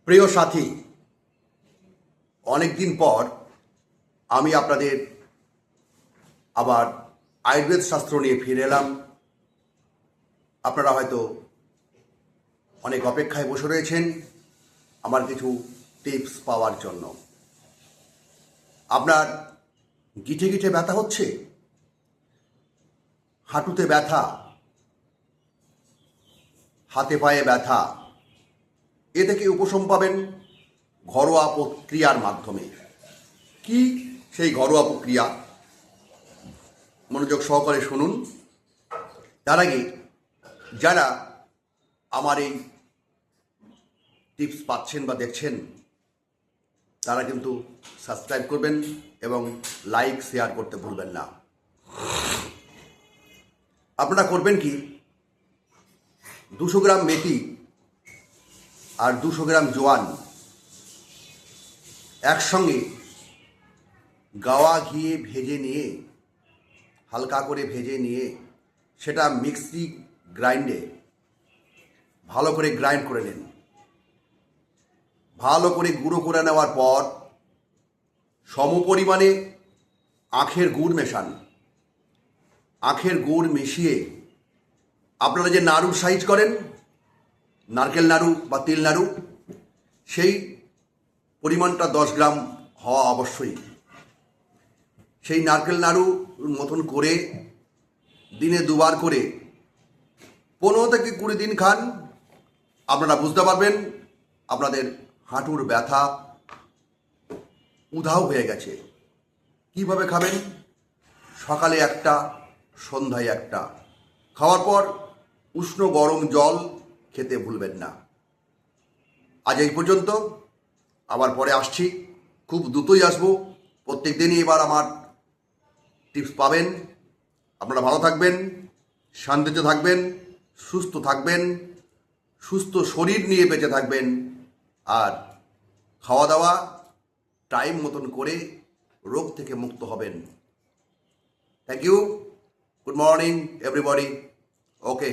প্রিয় সাথী, অনেকদিন পর আমি আপনাদের আবার আয়ুর্বেদ শাস্ত্র নিয়ে ফিরে এলাম। আপনারা হয়তো অনেক অপেক্ষায় বসে রয়েছেন আমার কিছু টিপস পাওয়ার জন্য। আপনার গিঠে গিঠে ব্যথা হচ্ছে, হাঁটুতে ব্যথা, হাতে পায়ে ব্যথা, এ থেকে উপশম পাবেন ঘরোয়া প্রক্রিয়ার মাধ্যমে। কি সেই ঘরোয়া প্রক্রিয়া? মনোযোগ সহকারে শুনুন। তার আগে যারা আমার এই টিপস পাচ্ছেন বা দেখছেন, তারা কিন্তু সাবস্ক্রাইব করবেন এবং লাইক শেয়ার করতে ভুলবেন না। আপনারা করবেন কি, 200 গ্রাম মেথি আর 200 গ্রাম জোয়ান একসঙ্গে গাওয়া ঘিয়ে ভেজে নিয়ে, হালকা করে ভেজে নিয়ে সেটা মিক্সি গ্রাইন্ডে ভালো করে গ্রাইন্ড করে নেন। ভালো করে গুঁড়ো করে নেওয়ার পর সমপরিমাণে আখের গুড় মেশান। আখের গুড় মিশিয়ে আপনারা যে নাড়ুর সাইজ করেন, নারকেল নাড়ু বা তিল নাড়ু, সেই পরিমাণটা 10 গ্রাম হওয়া অবশ্যই। সেই নারকেল নাড়ু মতন করে দিনে 2বার করে 15 থেকে 20 দিন খান। আপনারা বুঝতে পারবেন আপনাদের হাঁটুর ব্যথা উধাও হয়ে গেছে। কিভাবে খাবেন? সকালে একটা, সন্ধ্যায় একটা। খাওয়ার পর উষ্ণ গরম জল খেতে ভুলবেন না। আজ এই পর্যন্ত, আবার পরে আসছি, খুব দ্রুতই আসবো। প্রত্যেক দিনই এবার আমার টিপস পাবেন। আপনারা ভালো থাকবেন, শান্তিতে থাকবেন, সুস্থ থাকবেন, সুস্থ শরীর নিয়ে বেঁচে থাকবেন, আর খাওয়া দাওয়া টাইম মতন করে রোগ থেকে মুক্ত হবেন। Thank you. Good morning everybody. Okay.